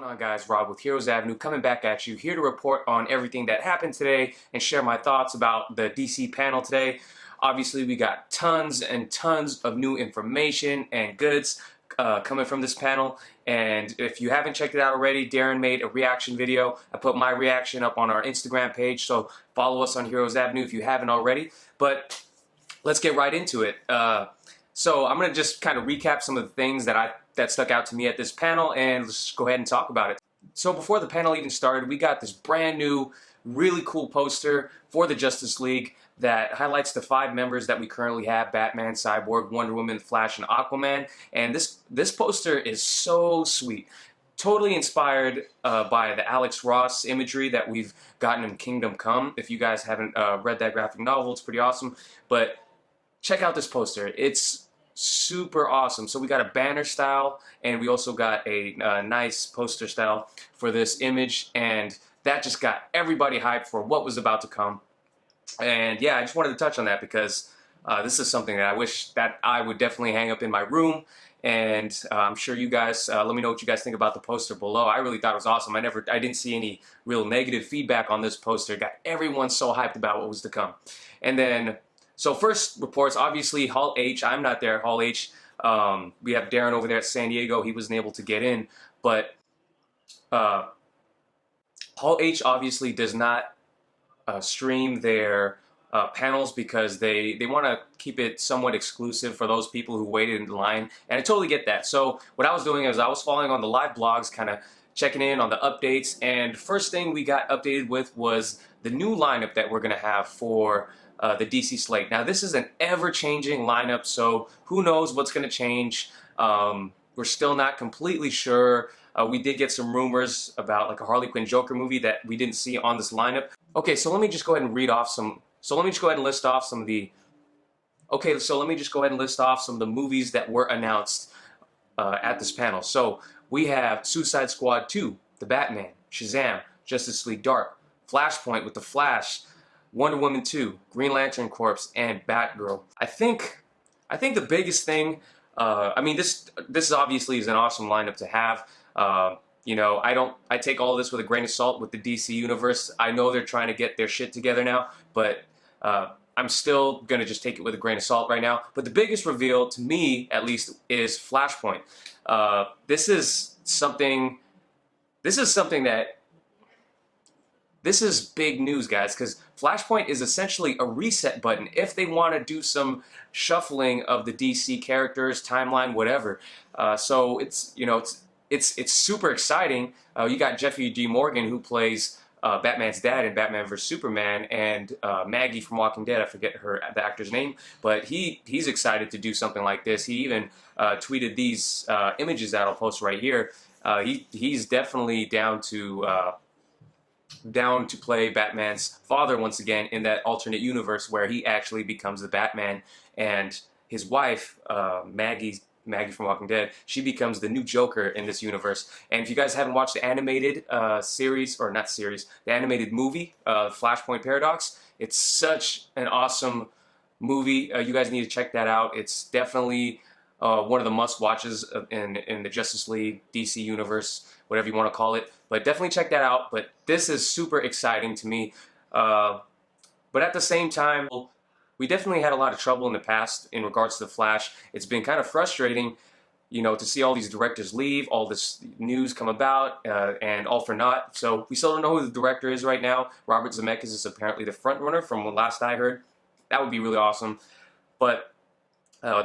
going on, guys? Rob with Heroes Avenue coming back at you, here to report on everything that happened today and share my thoughts about the DC panel today. Obviously, we got tons and tons of new information and goods coming from this panel, and if you haven't checked it out already, Darren made a reaction video. I put my reaction up on our Instagram page, so follow us on Heroes Avenue if you haven't already. But let's get right into it. So I'm going to just kind of recap some of the things that stuck out to me at this panel, and let's just go ahead and talk about it. So before the panel even started, we got this brand new, really cool poster for the Justice League that highlights the 5 members that we currently have: Batman, Cyborg, Wonder Woman, Flash, and Aquaman. And this poster is so sweet. Totally inspired by the Alex Ross imagery that we've gotten in Kingdom Come. If you guys haven't read that graphic novel, it's pretty awesome. But check out this poster. It's super awesome. So we got a banner style, and we also got a nice poster style for this image, and that just got everybody hyped for what was about to come. And yeah, I just wanted to touch on that because this is something that I wish that I would definitely hang up in my room. And I'm sure you guys, let me know what you guys think about the poster below. I really thought it was awesome. I didn't see any real negative feedback on this poster. Got everyone so hyped about what was to come. And then, so first reports, obviously Hall H. I'm not there at Hall H. We have Darren over there at San Diego. He wasn't able to get in, but Hall H obviously does not stream their panels because they want to keep it somewhat exclusive for those people who waited in line, and I totally get that. So what I was doing is I was following on the live blogs, kind of checking in on the updates, and first thing we got updated with was the new lineup that we're going to have for the DC slate. Now this is an ever-changing lineup, so who knows what's going to change. We're still not completely sure. We did get some rumors about like a Harley Quinn Joker movie that we didn't see on this lineup. Okay, so let me just go ahead and read off some. So let me just go ahead and list off some of the. Okay, so let me just go ahead and list off some of the movies that were announced at this panel. So we have Suicide Squad 2, The Batman, Shazam, Justice League Dark, Flashpoint with The Flash, Wonder Woman 2, Green Lantern Corps, and Batgirl. I think the biggest thing. I mean, this obviously is an awesome lineup to have. You know, I take all this with a grain of salt with the DC universe. I know they're trying to get their shit together now, but I'm still gonna just take it with a grain of salt right now. But the biggest reveal, to me at least, is Flashpoint. This is big news, guys, because Flashpoint is essentially a reset button if they want to do some shuffling of the DC characters, timeline, whatever. So it's, you know, it's super exciting. You got Jeffrey D. Morgan, who plays Batman's dad in Batman vs Superman, and Maggie from Walking Dead. I forget the actor's name, but he's excited to do something like this. He even tweeted these images that I'll post right here. He's definitely down to play Batman's father once again in that alternate universe where he actually becomes the Batman, and his wife, Maggie from Walking Dead, she becomes the new Joker in this universe. And if you guys haven't watched the animated the animated movie, Flashpoint Paradox, it's such an awesome movie. You guys need to check that out. It's definitely one of the must-watches in the Justice League DC universe, whatever you want to call it. But definitely check that out. But this is super exciting to me. But at the same time, we definitely had a lot of trouble in the past in regards to The Flash. It's been kind of frustrating, you know, to see all these directors leave, all this news come about, and all for naught. So we still don't know who the director is right now. Robert Zemeckis is apparently the front runner from what last I heard. That would be really awesome. But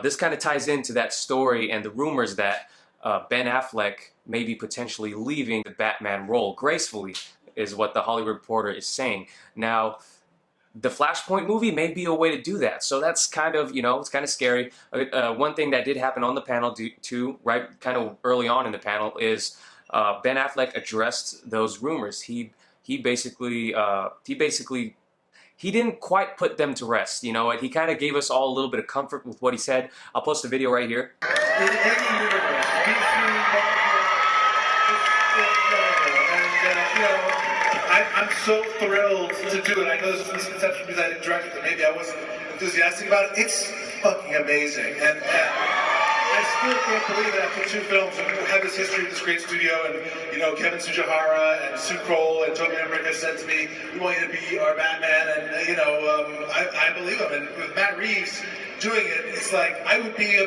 this kind of ties into that story and the rumors that Ben Affleck may be potentially leaving the Batman role gracefully, is what the Hollywood Reporter is saying. Now, the Flashpoint movie may be a way to do that, so that's kind of, you know, it's kind of scary. One thing that did happen on the panel too, right, kind of early on in the panel, is Ben Affleck addressed those rumors. He basically didn't quite put them to rest. You know, he kind of gave us all a little bit of comfort with what he said. I'll post a video right here. I'm so thrilled to do it. I know there's a misconception because I didn't direct it, that maybe I wasn't enthusiastic about it. It's fucking amazing. And I still can't believe that after 2 films we have this history of this great studio, and Kevin Tsujihara and Sue Kroll and Toby Emmerich have said to me, we want you to be our Batman, and I believe them. And with Matt Reeves doing it, it's like I would be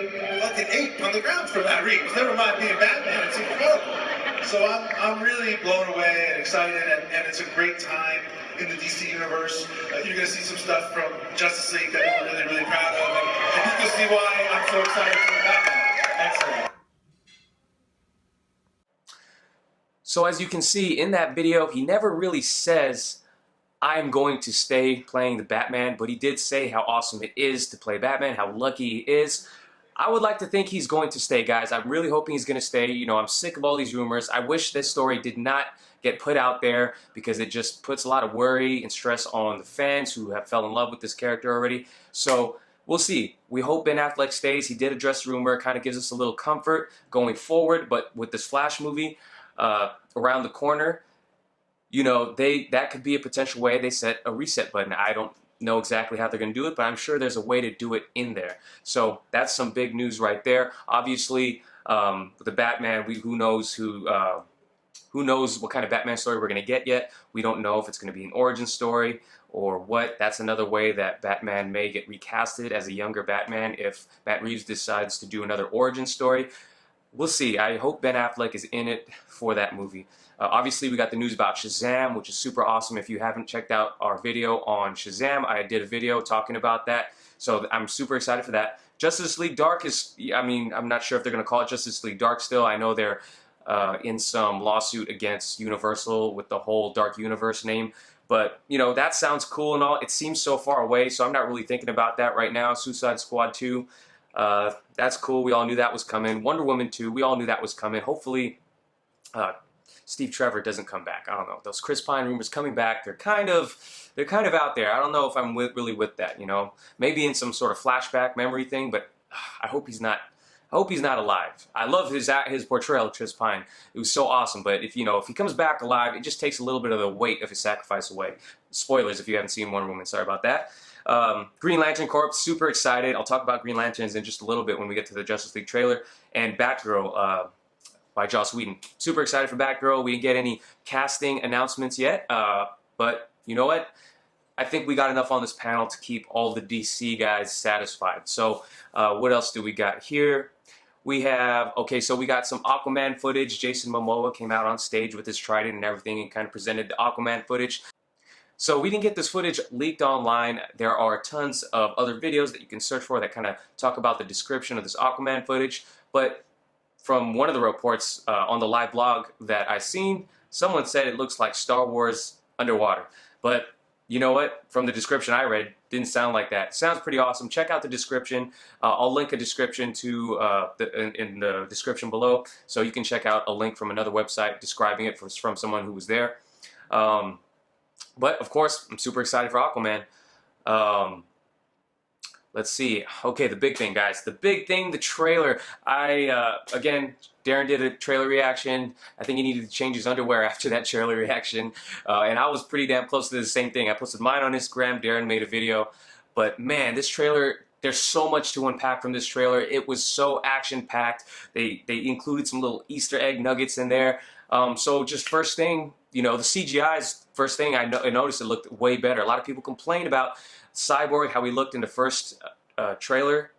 like an ape on the ground for Matt Reeves. Never mind being Batman. It's incredible. So I'm really blown away and excited, and it's a great time in the DC universe. You're going to see some stuff from Justice League that we're really, really proud of, and I think you'll see why I'm so excited for Batman. Excellent. So as you can see in that video, he never really says, I'm going to stay playing the Batman, but he did say how awesome it is to play Batman, how lucky he is. I would like to think he's going to stay, guys. I'm really hoping he's going to stay. I'm sick of all these rumors. I wish this story did not get put out there because it just puts a lot of worry and stress on the fans who have fell in love with this character already. So we'll see. We hope Ben Affleck stays. He did address the rumor. It kind of gives us a little comfort going forward. But with this Flash movie around the corner, that could be a potential way they set a reset button. I don't know exactly how they're going to do it, but I'm sure there's a way to do it in there. So that's some big news right there. Obviously, the Batman, who knows what kind of Batman story we're going to get yet. We don't know if it's going to be an origin story or what. That's another way that Batman may get recasted as a younger Batman if Matt Reeves decides to do another origin story. We'll see. I hope Ben Affleck is in it for that movie. Obviously, we got the news about Shazam, which is super awesome. If you haven't checked out our video on Shazam, I did a video talking about that. So I'm super excited for that. Justice League Dark is, I'm not sure if they're going to call it Justice League Dark still. I know they're in some lawsuit against Universal with the whole Dark Universe name. But, that sounds cool and all. It seems so far away, so I'm not really thinking about that right now. Suicide Squad 2, that's cool. We all knew that was coming. Wonder Woman 2, we all knew that was coming. Hopefully, Steve Trevor doesn't come back. I don't know. Those Chris Pine rumors coming back, they're kind of out there. I don't know if I'm really with that, Maybe in some sort of flashback memory thing, but I hope he's not. I hope he's not alive. I love his portrayal of Chris Pine. It was so awesome. But if he comes back alive, it just takes a little bit of the weight of his sacrifice away. Spoilers if you haven't seen Wonder Woman. Sorry about that. Green Lantern Corps, super excited. I'll talk about Green Lanterns in just a little bit when we get to the Justice League trailer. And Batgirl by Joss Whedon. Super excited for Batgirl. We didn't get any casting announcements yet. But you know what? I think we got enough on this panel to keep all the DC guys satisfied. So what else do we got here? We have, so we got some Aquaman footage. Jason Momoa came out on stage with his trident and everything and kind of presented the Aquaman footage. So we didn't get this footage leaked online. There are tons of other videos that you can search for that kind of talk about the description of this Aquaman footage. But from one of the reports on the live blog that I seen, someone said it looks like Star Wars underwater. But you know what? From the description I read, didn't sound like that. Sounds pretty awesome. Check out the description. I'll link a description to in the description below, so you can check out a link from another website describing it from someone who was there. But of course, I'm super excited for Aquaman. Let's see. Okay, the big thing, guys. The big thing, the trailer. Again, Darren did a trailer reaction. I think he needed to change his underwear after that trailer reaction. And I was pretty damn close to the same thing. I posted mine on Instagram. Darren made a video. But man, this trailer, there's so much to unpack from this trailer. It was so action-packed. They included some little Easter egg nuggets in there. So just first thing, the CGI's first thing I noticed it looked way better. A lot of people complained about Cyborg, how he looked in the first trailer,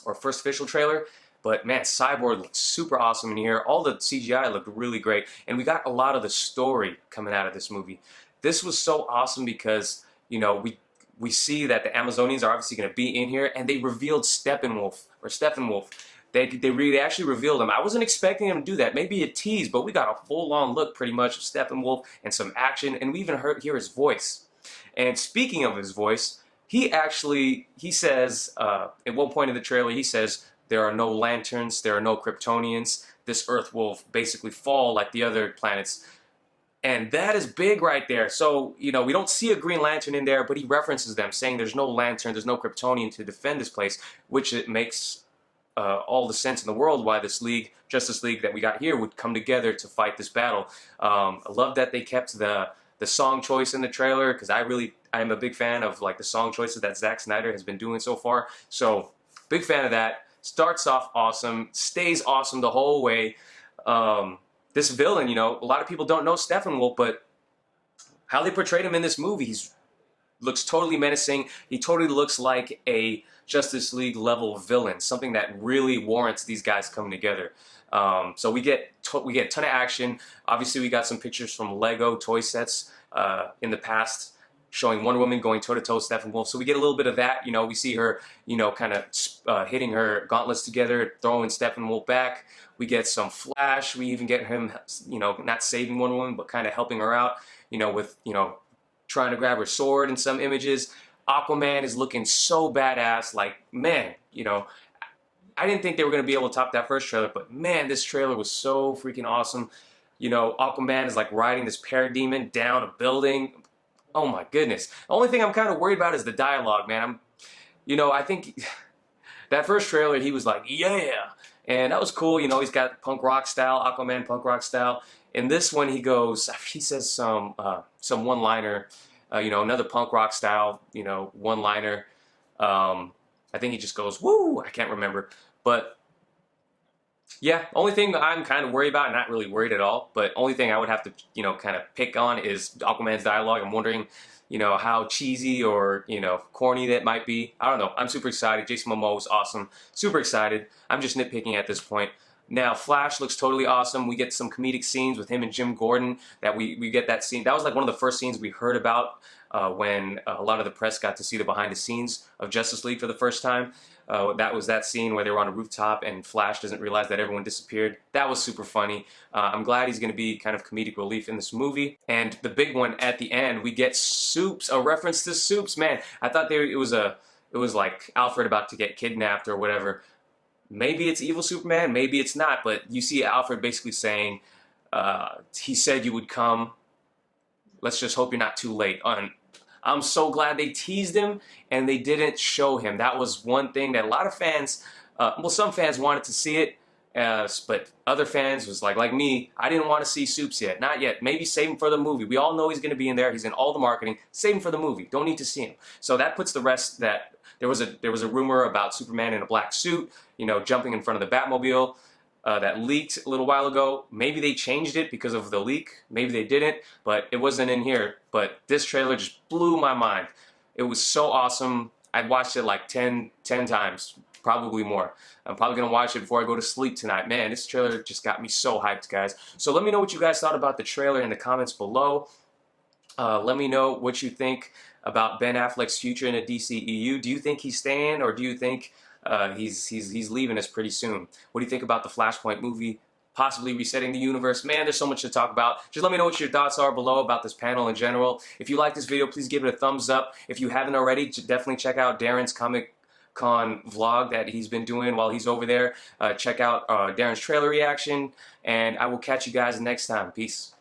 or first official trailer. But man, Cyborg looked super awesome in here. All the CGI looked really great. And we got a lot of the story coming out of this movie. This was so awesome because, we see that the Amazonians are obviously going to be in here, and they revealed Steppenwolf. They actually revealed him. I wasn't expecting them to do that. Maybe a tease, but we got a full-on look pretty much of Steppenwolf and some action, and we even hear his voice. And speaking of his voice, he says, at one point in the trailer, he says, there are no lanterns, there are no Kryptonians, this Earth will basically fall like the other planets. And that is big right there. So, we don't see a Green Lantern in there, but he references them, saying there's no lantern, there's no Kryptonian to defend this place, which it makes all the sense in the world why this league, Justice League that we got here, would come together to fight this battle. I love that they kept the song choice in the trailer, because I'm a big fan of the song choices that Zack Snyder has been doing so far. So, big fan of that. Starts off awesome, stays awesome the whole way. This villain, you know, a lot of people don't know Steppenwolf, but how they portrayed him in this movie, he's looks totally menacing. He totally looks like a Justice League level villain, something that really warrants these guys coming together. So we get a ton of action. Obviously, we got some pictures from Lego toy sets in the past showing Wonder Woman going toe-to-toe with Steppenwolf. So we get a little bit of that. You know, we see her, you know, kind of hitting her gauntlets together, throwing Steppenwolf back. We get some Flash. We even get him, you know, not saving Wonder Woman, but kind of helping her out, you know, with, you know, trying to grab her sword in some images. Aquaman is looking so badass. Like, man, you know, I didn't think they were going to be able to top that first trailer, but man, this trailer was so freaking awesome. You know, Aquaman is like riding this parademon down a building. Oh my goodness. The only thing I'm kind of worried about is the dialogue, man. You know, I think that first trailer, he was like, yeah. And that was cool. You know, he's got punk rock style, Aquaman punk rock style. In this one, he says some one-liner, you know, another punk rock style, you know, one-liner. I think he just goes, woo, I can't remember. But yeah, only thing I'm kind of worried about, not really worried at all, but only thing I would have to, you know, kind of pick on is Aquaman's dialogue. I'm wondering, you know, how cheesy or, you know, corny that might be. I don't know. I'm super excited. Jason Momoa was awesome. Super excited. I'm just nitpicking at this point. Now, Flash looks totally awesome. We get some comedic scenes with him and Jim Gordon. That we get that scene. That was like one of the first scenes we heard about when a lot of the press got to see the behind the scenes of Justice League for the first time. That was that scene where they were on a rooftop and Flash doesn't realize that everyone disappeared. That was super funny. I'm glad he's going to be kind of comedic relief in this movie. And the big one at the end, we get Soups, a reference to Soups. Man, I thought it was like Alfred about to get kidnapped or whatever. Maybe it's evil Superman, maybe it's not, but you see Alfred basically saying, he said you would come. Let's just hope you're not too late. I'm so glad they teased him and they didn't show him. That was one thing that a lot of fans, well, some fans wanted to see it, but other fans was like me, I didn't want to see Soups yet. Not yet. Maybe save him for the movie. We all know he's going to be in there. He's in all the marketing. Save him for the movie. Don't need to see him. So that puts the rest that there was a rumor about Superman in a black suit, you know, jumping in front of the Batmobile. That leaked a little while ago. Maybe they changed it because of the leak. Maybe they didn't, but it wasn't in here. But this trailer just blew my mind. It was so awesome. I'd watched it like 10 times, probably more. I'm probably going to watch it before I go to sleep tonight. Man, this trailer just got me so hyped, guys. So let me know what you guys thought about the trailer in the comments below. Let me know what you think about Ben Affleck's future in the DCEU. Do you think he's staying, or do you think he's leaving us pretty soon? What do you think about the Flashpoint movie possibly resetting the universe? Man, there's so much to talk about. Just let me know what your thoughts are below about this panel in general. If you like this video, please give it a thumbs up. If you haven't already, definitely check out Darren's Comic Con vlog that he's been doing while he's over there. Check out Darren's trailer reaction, and I will catch you guys next time. Peace.